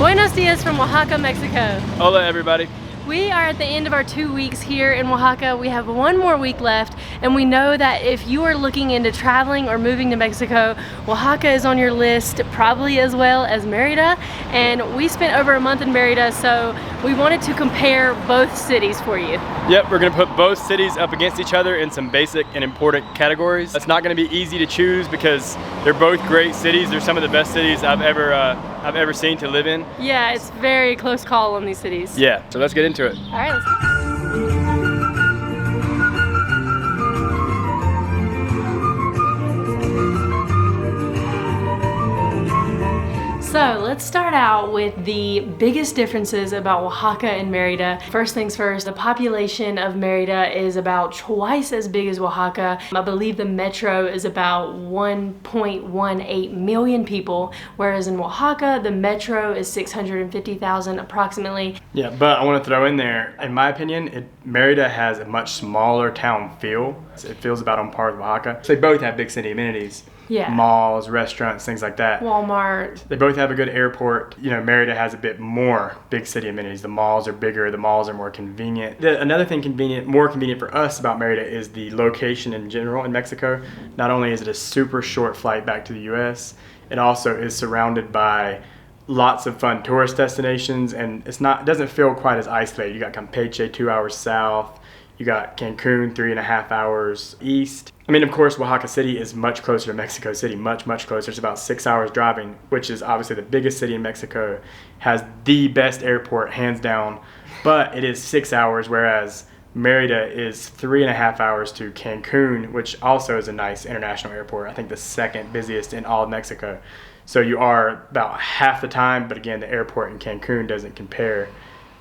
Buenos dias from Oaxaca, Mexico. Hola everybody. We are at the end of our 2 weeks here in Oaxaca. We have one more week left, and we know that if you are looking into traveling or moving to Mexico, Oaxaca is on your list, probably as well as Merida. And we spent over a month in Merida, so we wanted to compare both cities for you. Yep, we're gonna put both cities up against each other in some basic and important categories. It's not gonna be easy to choose because they're both great cities. They're some of the best cities I've ever seen to live in. Yeah, it's very close call on these cities. Yeah, so let's get into it. All right, let's go. So let's start out with the biggest differences about Oaxaca and Merida. First things first, the population of Merida is about twice as big as Oaxaca. I believe the metro is about 1.18 million people, whereas in Oaxaca, the metro is 650,000 approximately. Yeah, but I want to throw in there, in my opinion, Merida has a much smaller town feel. It feels about on par with Oaxaca. So they both have big city amenities. Yeah. Malls, restaurants, things like that. Walmart. They both have a good airport. You know, Merida has a bit more big city amenities. The malls are bigger, the malls are more convenient. Another thing more convenient for us about Merida is the location in general in Mexico. Not only is it a super short flight back to the US, it also is surrounded by lots of fun tourist destinations, and it doesn't feel quite as isolated. You got Campeche 2 hours south. You got Cancun 3.5 hours east. I mean, of course, Oaxaca City is much closer to Mexico City, much closer. It's about 6 hours driving, which is obviously the biggest city in Mexico, has the best airport, hands down, but it is 6 hours, whereas Merida is 3.5 hours to Cancun, which also is a nice international airport. I think the second busiest in all of Mexico. So you are about half the time, but again, the airport in Cancun doesn't compare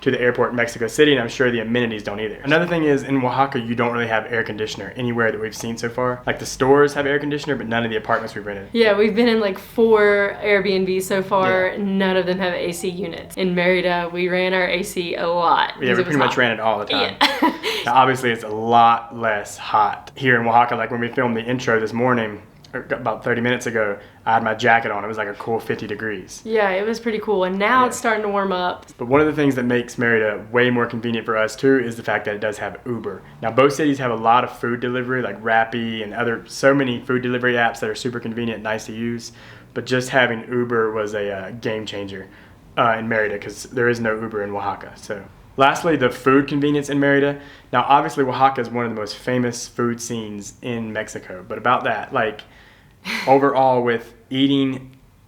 to the airport in Mexico City, and I'm sure the amenities don't either. Another thing is, in Oaxaca, you don't really have air conditioner anywhere that we've seen so far. Like the stores have air conditioner, but none of the apartments we've rented. Yeah, we've been in like 4 Airbnbs so far. Yeah. None of them have AC units. In Merida, we ran our AC a lot. Yeah, we pretty much ran it all the time. Yeah. Now, obviously, it's a lot less hot here in Oaxaca. Like when we filmed the intro this morning, about 30 minutes ago, I had my jacket on. It was like a cool 50 degrees. Yeah, it was pretty cool. And now it's starting to warm up. But one of the things that makes Merida way more convenient for us too is the fact that it does have Uber. Now both cities have a lot of food delivery, like Rappi and so many food delivery apps that are super convenient, nice to use. But just having Uber was a game changer in Merida, because there is no Uber in Oaxaca. So lastly, the food convenience in Merida. Now obviously Oaxaca is one of the most famous food scenes in Mexico. But about that, like, overall, with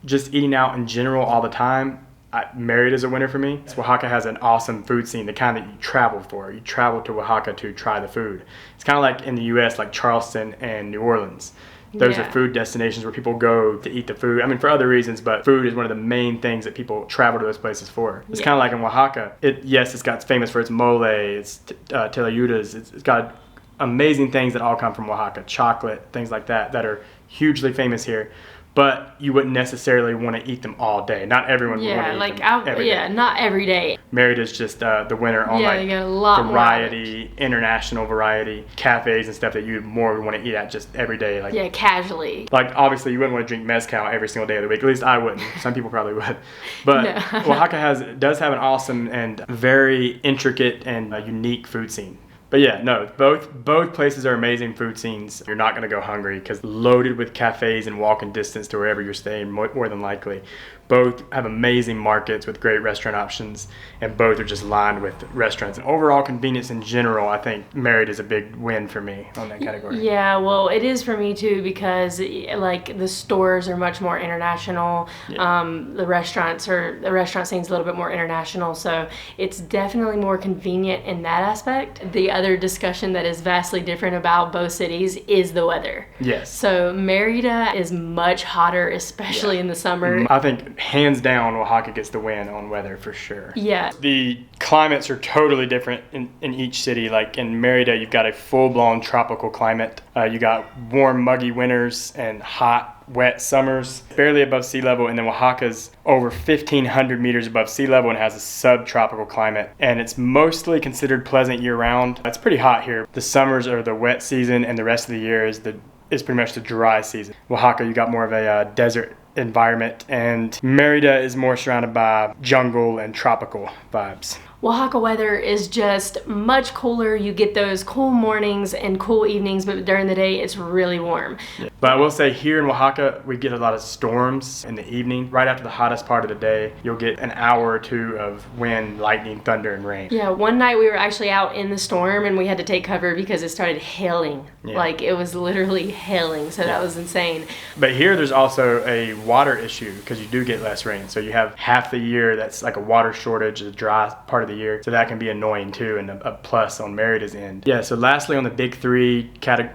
just eating out in general all the time, Merida's a winner for me. Oaxaca has an awesome food scene, the kind that you travel for. You travel to Oaxaca to try the food. It's kind of like in the US, like Charleston and New Orleans. Those are food destinations where people go to eat the food. I mean, for other reasons, but food is one of the main things that people travel to those places for. It's kind of like in Oaxaca. It's famous for its mole, its tlayudas. It's got amazing things that all come from Oaxaca. Chocolate, things like that are hugely famous here, but you wouldn't necessarily want to eat them all day. Not everyone would want to eat them every day. Not every day. Merida's just the winner on you got a lot variety, international variety, cafes and stuff that you more would want to eat at just every day. Like, casually. Like obviously you wouldn't want to drink mezcal every single day of the week. At least I wouldn't. Some people probably would. But no. Oaxaca does have an awesome and very intricate and unique food scene. But yeah, no, both places are amazing food scenes. You're not going to go hungry because loaded with cafes and walking distance to wherever you're staying, more than likely. Both have amazing markets with great restaurant options, and both are just lined with restaurants. And overall convenience in general, I think Merida is a big win for me on that category. Yeah, well, it is for me too, because like the stores are much more international. Yeah. The restaurant scene's a little bit more international, so it's definitely more convenient in that aspect. The other discussion that is vastly different about both cities is the weather. Yes. So Merida is much hotter, especially in the summer. I think hands down Oaxaca gets the win on weather for sure. Yeah. The climates are totally different in each city. Like in Merida, you've got a full-blown tropical climate. You got warm, muggy winters and hot, wet summers, barely above sea level. And then Oaxaca's over 1,500 meters above sea level and has a subtropical climate. And it's mostly considered pleasant year-round. It's pretty hot here. The summers are the wet season, and the rest of the year is pretty much the dry season. Oaxaca, you got more of a desert environment, and Merida is more surrounded by jungle and tropical vibes. Oaxaca weather is just much cooler. You get those cool mornings and cool evenings, but during the day it's really warm. Yeah. But I will say here in Oaxaca, we get a lot of storms in the evening. Right after the hottest part of the day, you'll get an hour or two of wind, lightning, thunder, and rain. Yeah, one night we were actually out in the storm and we had to take cover because it started hailing. Yeah. Like it was literally hailing, so that was insane. But here there's also a water issue because you do get less rain. So you have half the year that's like a water shortage, the dry part of the year. So that can be annoying too, and a plus on Merida's end. Yeah, so lastly on the big three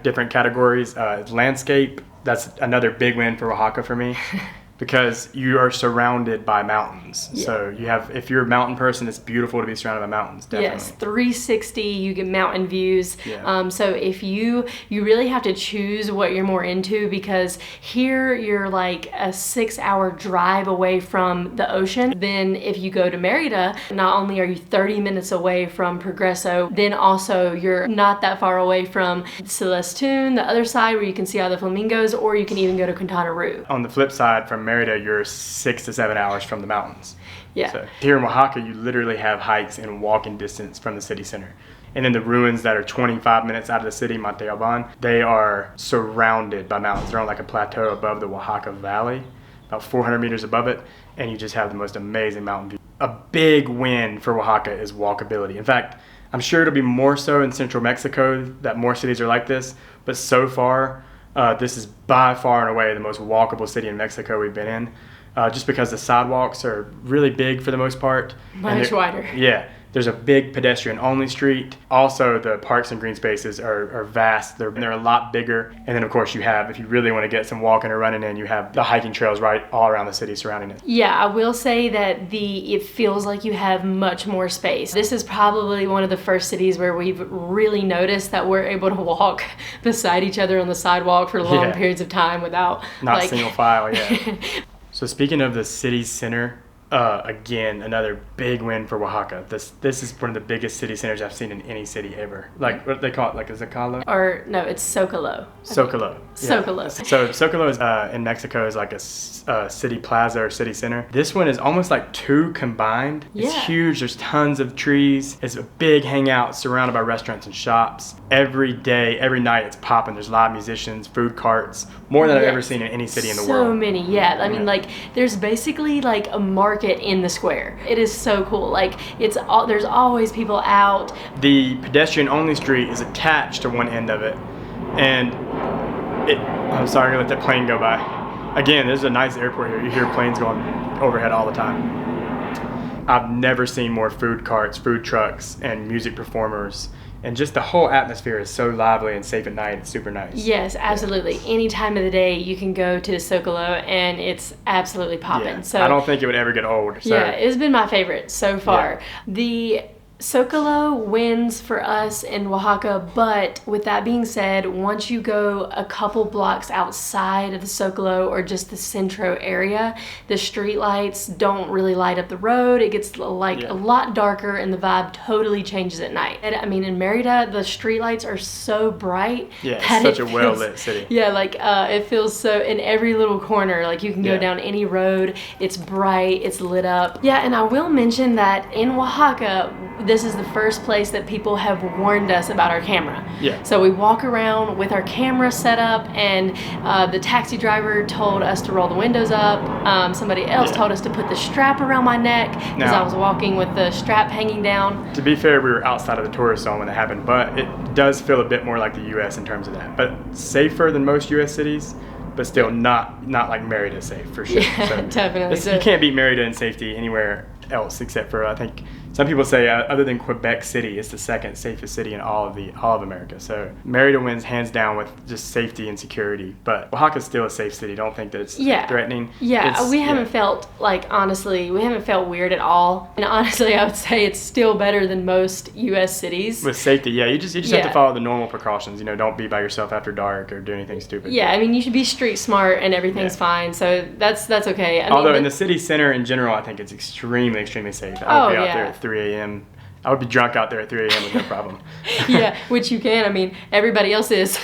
different categories, landscape, that's another big win for Oaxaca for me. Because you are surrounded by mountains. Yeah. So you have, if you're a mountain person, it's beautiful to be surrounded by mountains, definitely. Yes, 360, you get mountain views. Yeah. So if you really have to choose what you're more into, because here you're like a 6-hour drive away from the ocean. Then if you go to Merida, not only are you 30 minutes away from Progreso, then also you're not that far away from Celestune, the other side where you can see all the flamingos, or you can even go to Quintana Roo. On the flip side, from Merida, you're 6 to 7 hours from the mountains. Yeah. So here in Oaxaca, you literally have hikes in walking distance from the city center. And then the ruins that are 25 minutes out of the city, Monte Alban, they are surrounded by mountains. They're on like a plateau above the Oaxaca Valley, about 400 meters above it, and you just have the most amazing mountain view. A big win for Oaxaca is walkability. In fact, I'm sure it'll be more so in central Mexico that more cities are like this, but so far, this is by far and away the most walkable city in Mexico we've been in, just because the sidewalks are really big for the most part. Much wider. Yeah. There's a big pedestrian-only street. Also, the parks and green spaces are vast. They're a lot bigger. And then, of course, you have, if you really want to get some walking or running in, you have the hiking trails right all around the city surrounding it. Yeah, I will say that it feels like you have much more space. This is probably one of the first cities where we've really noticed that we're able to walk beside each other on the sidewalk for long periods of time without... Not single file, yeah. So speaking of the city center, again, another big win for Oaxaca. This is one of the biggest city centers I've seen in any city ever. Like, what they call it, like a Zocalo? Or, no, it's Zocalo. Zocalo. Yeah. Zocalo. So Zocalo is, in Mexico is like a city plaza or city center. This one is almost like two combined. It's huge. There's tons of trees. It's a big hangout surrounded by restaurants and shops. Every day, every night it's popping. There's live musicians, food carts, more than I've ever seen in any city in the world. So many, yeah. I mean, like, there's basically like a market in the square. It is so cool. Like, there's always people out. The pedestrian-only street is attached to one end of it, and I'm sorry, I'm gonna let that plane go by. Again, there's a nice airport here. You hear planes going overhead all the time. I've never seen more food carts, food trucks, and music performers. And just the whole atmosphere is so lively and safe at night. It's super nice. Yes, absolutely. Yeah. Any time of the day, you can go to Zocalo, and it's absolutely popping. Yeah. So I don't think it would ever get old. So. Yeah, it's been my favorite so far. Yeah. The Zocalo wins for us in Oaxaca, but with that being said, once you go a couple blocks outside of the Zocalo or just the Centro area, the street lights don't really light up the road. It gets like a lot darker, and the vibe totally changes at night. And I mean, in Merida, the street lights are so bright. Yeah, it's such a well-lit city. Yeah, like it feels so in every little corner. Like you can go down any road, it's bright, it's lit up. Yeah, and I will mention that in Oaxaca, this is the first place that people have warned us about our camera. Yeah. So we walk around with our camera set up, and the taxi driver told us to roll the windows up. Somebody else told us to put the strap around my neck because I was walking with the strap hanging down. To be fair, we were outside of the tourist zone when it happened, but it does feel a bit more like the U.S. in terms of that. But safer than most U.S. cities, but still not like Merida safe for sure. Yeah, so definitely. You can't beat Merida in safety anywhere else except for, I think, some people say other than Quebec City, it's the second safest city in all of America. So Merida wins hands down with just safety and security. But Oaxaca's still a safe city. Don't think that it's threatening. Yeah, we haven't felt honestly, we haven't felt weird at all. And honestly, I would say it's still better than most U.S. cities. With safety, you just have to follow the normal precautions. Don't be by yourself after dark or do anything stupid. Yeah, I mean, you should be street smart and everything's fine. So that's okay. Although in the city center in general, I think it's extremely safe. I would be out there at 3 a.m. I would be drunk out there at 3 a.m. with no problem. Yeah, which you can. I mean, everybody else is.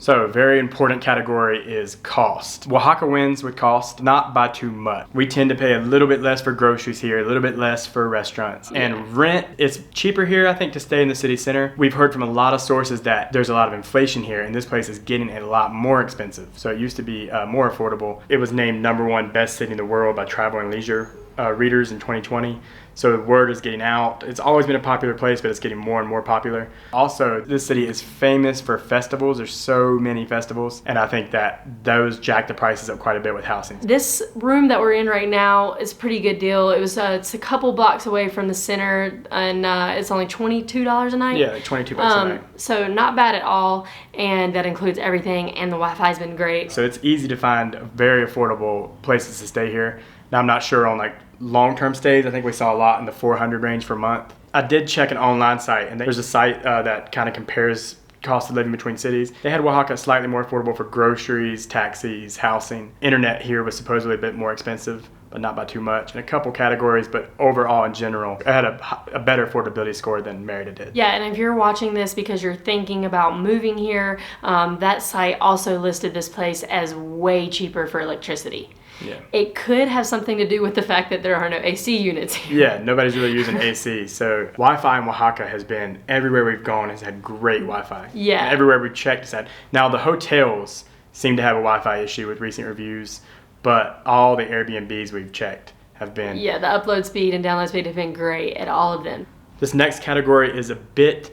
So a very important category is cost. Oaxaca wins with cost, not by too much. We tend to pay a little bit less for groceries here, a little bit less for restaurants. Yeah. And rent, it's cheaper here, I think, to stay in the city center. We've heard from a lot of sources that there's a lot of inflation here, and this place is getting a lot more expensive. So it used to be more affordable. It was named #1 best city in the world by Travel and Leisure readers in 2020. So the word is getting out. It's always been a popular place, but it's getting more and more popular. Also, this city is famous for festivals. There's so many festivals, and I think that those jack the prices up quite a bit with housing. This room that we're in right now is a pretty good deal. It's a couple blocks away from the center, and it's only $22 a night. Yeah, like 22 bucks a night. So not bad at all, and that includes everything, and the Wi-Fi's been great. So it's easy to find very affordable places to stay here. Now, I'm not sure on like long-term stays. I think we saw a lot in the 400 range per month. I did check an online site, and there's a site that kind of compares cost of living between cities. They had Oaxaca slightly more affordable for groceries, taxis, housing. Internet here was supposedly a bit more expensive, but not by too much in a couple categories. But overall, in general, it had a better affordability score than Merida did. Yeah, and if you're watching this because you're thinking about moving here, that site also listed this place as way cheaper for electricity. Yeah. It could have something to do with the fact that there are no AC units here. Yeah, nobody's really using AC. So Wi-Fi in Oaxaca has been, everywhere we've gone has had great Wi-Fi. Yeah. And everywhere we've checked has had. Now the hotels seem to have a Wi-Fi issue with recent reviews, but all the Airbnbs we've checked have been. Yeah, the upload speed and download speed have been great at all of them. This next category is a bit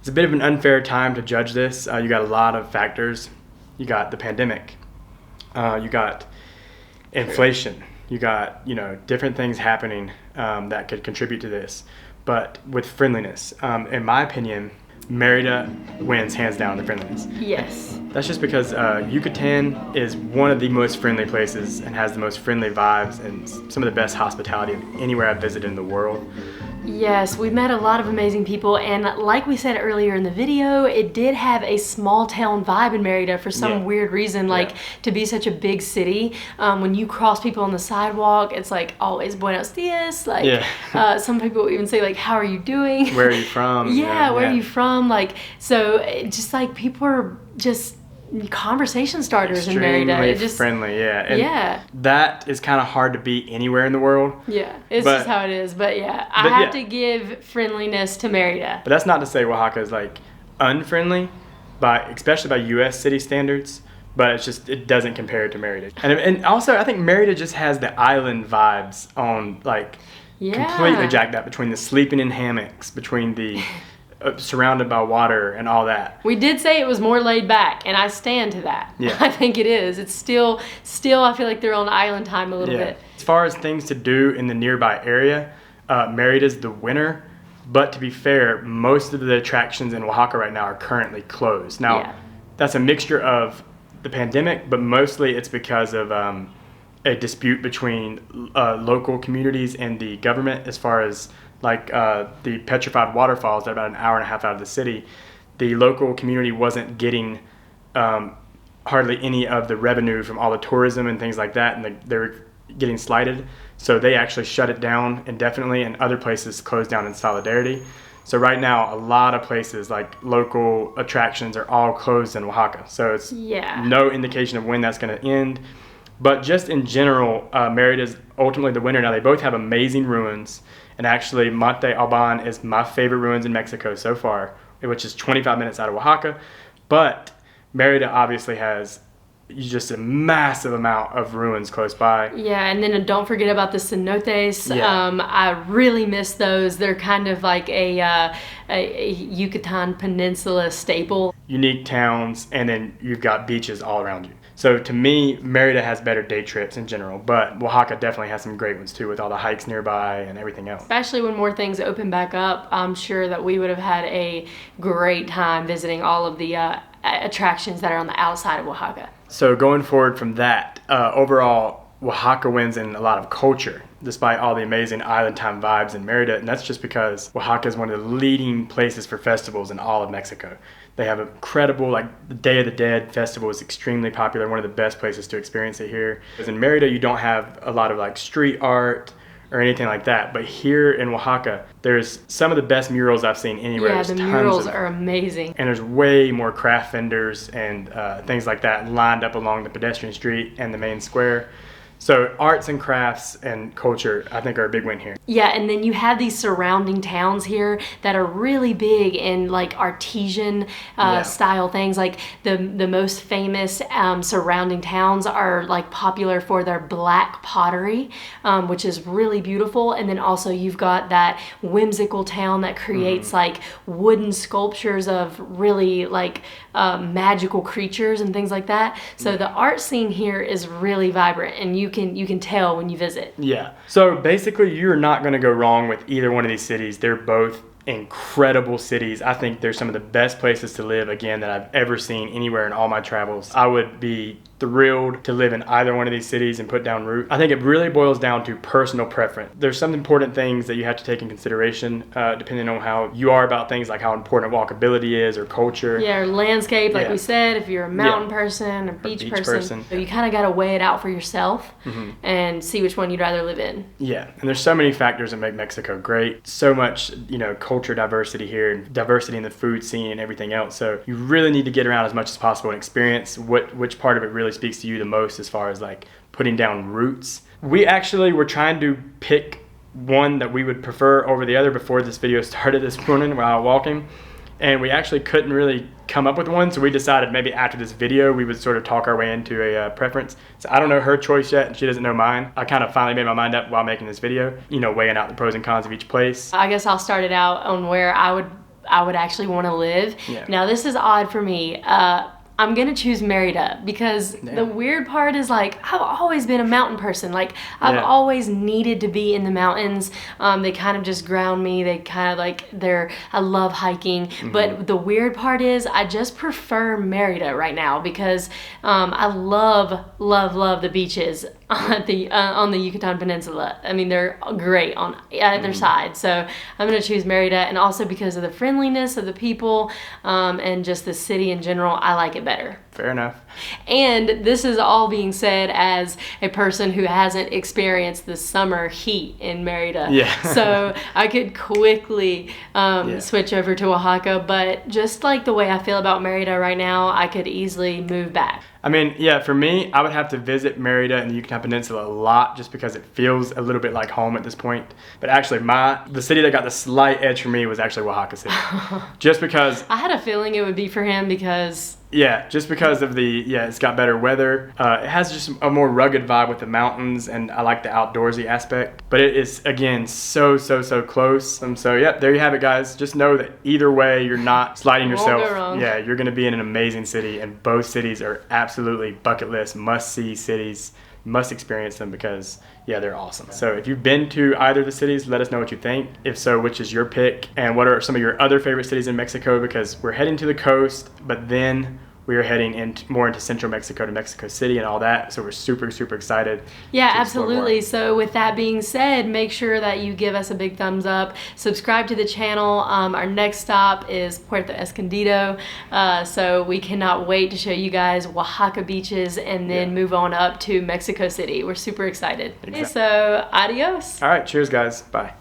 of an unfair time to judge this. You got a lot of factors. You got the pandemic. You got inflation. You got, different things happening that could contribute to this. But with friendliness, in my opinion, Merida wins hands down the friendliness. Yes. That's just because Yucatan is one of the most friendly places and has the most friendly vibes and some of the best hospitality of anywhere I've visited in the world. Yes, we met a lot of amazing people, and like we said earlier in the video, it did have a small town vibe in Merida for some weird reason, to be such a big city. When you cross people on the sidewalk, it's like always buenos dias. Some people even say how are you doing? Where are you from? Yeah, where are you from? People are just conversation starters in Merida. Extremely friendly, And that is kind of hard to beat anywhere in the world. Yeah, it's just how it is. But I have to give friendliness to Merida. But that's not to say Oaxaca is unfriendly, especially by U.S. city standards. But it's just, it doesn't compare to Merida. And also, I think Merida just has the island vibes on completely jacked up, between the sleeping in hammocks, between the surrounded by water and all that. We did say it was more laid back, and I stand to that. Yeah. I think it is. It's still I feel like they're on island time a little bit. As far as things to do in the nearby area, Merida's the winner. But to be fair, most of the attractions in Oaxaca right now are currently closed. Now, that's a mixture of the pandemic, but mostly it's because of a dispute between local communities and the government as far as the petrified waterfalls that are about an hour and a half out of the city. The local community wasn't getting hardly any of the revenue from all the tourism and things like that, and they were getting slighted. So they actually shut it down indefinitely, and other places closed down in solidarity. So right now, a lot of places, local attractions, are all closed in Oaxaca. So it's no indication of when that's going to end. But just in general, Merida's ultimately the winner. Now, they both have amazing ruins. And actually, Monte Alban is my favorite ruins in Mexico so far, which is 25 minutes out of Oaxaca. But Merida obviously has just a massive amount of ruins close by. Yeah, and then don't forget about the cenotes. I really miss those. They're kind of like a Yucatan Peninsula staple. Unique towns, and then you've got beaches all around you. So to me, Merida has better day trips in general, but Oaxaca definitely has some great ones too, with all the hikes nearby and everything else. Especially when more things open back up, I'm sure that we would have had a great time visiting all of the attractions that are on the outside of Oaxaca. So going forward from that, overall, Oaxaca wins in a lot of culture, despite all the amazing island time vibes in Merida, and that's just because Oaxaca is one of the leading places for festivals in all of Mexico. They have incredible, the Day of the Dead festival is extremely popular, one of the best places to experience it here. Because in Merida, you don't have a lot of street art or anything like that. But here in Oaxaca, there's some of the best murals I've seen anywhere. Yeah, There's the tons murals of- are amazing. And there's way more craft vendors and things like that lined up along the pedestrian street and the main square. So arts and crafts and culture, I think, are a big win here. Yeah, and then you have these surrounding towns here that are really big in like artesian style things. Like the most famous surrounding towns are like popular for their black pottery, which is really beautiful. And then also you've got that whimsical town that creates like wooden sculptures of really like magical creatures and things like that. So the art scene here is really vibrant, and you can tell when you visit. Yeah. So basically, you're not going to go wrong with either one of these cities. They're both incredible cities. I think they're some of the best places to live, again, that I've ever seen anywhere in all my travels. I would be thrilled to live in either one of these cities and put down roots. I think it really boils down to personal preference. There's some important things that you have to take in consideration depending on how you are about things, like how important walkability is or culture. Yeah, or landscape, like Yeah. we said, if you're a mountain person or beach person. So you kind of got to weigh it out for yourself and see which one you'd rather live in. Yeah, and there's so many factors that make Mexico great. So much, culture diversity here, and diversity in the food scene and everything else. So you really need to get around as much as possible and experience which part of it really speaks to you the most as far as like putting down roots. We actually were trying to pick one that we would prefer over the other before this video started this morning while walking, and we actually couldn't really come up with one, so we decided maybe after this video we would sort of talk our way into a preference. So I don't know her choice yet, and she doesn't know mine. I kind of finally made my mind up while making this video, weighing out the pros and cons of each place. I guess I'll start it out on where I would actually want to live. Yeah. Now this is odd for me. I'm gonna choose Merida because the weird part is like I've always been a mountain person. Like I've always needed to be in the mountains. They kind of just ground me. They kind of like I love hiking. But the weird part is I just prefer Merida right now because I love the beaches on the Yucatan Peninsula. I mean, they're great on either side. So I'm gonna choose Merida, and also because of the friendliness of the people and just the city in general, I like it better. Fair enough. And this is all being said as a person who hasn't experienced the summer heat in Merida. Yeah. So I could quickly switch over to Oaxaca, but just like the way I feel about Merida right now, I could easily move back. I mean, yeah, for me, I would have to visit Merida and the Yucatan Peninsula a lot just because it feels a little bit like home at this point. But actually, the city that got the slight edge for me was actually Oaxaca City. Just because... I had a feeling it would be for him because... Yeah, just because of it's got better weather. It has just a more rugged vibe with the mountains, and I like the outdoorsy aspect. But it is, again, so close. So, yeah, there you have it, guys. Just know that either way, you're not sliding yourself. Won't go wrong. Yeah, you're going to be in an amazing city, and both cities are absolutely bucket list, must-see cities. Must experience them because, yeah, they're awesome. So if you've been to either of the cities, let us know what you think. If so, which is your pick? And what are some of your other favorite cities in Mexico? Because we're heading to the coast, but then we are heading more into Central Mexico to Mexico City and all that. So we're super excited. Yeah, to explore absolutely. more. So with that being said, make sure that you give us a big thumbs up. Subscribe to the channel. Our next stop is Puerto Escondido. So we cannot wait to show you guys Oaxaca beaches and then move on up to Mexico City. We're super excited. Exactly. Okay, so adios. All right, cheers, guys. Bye.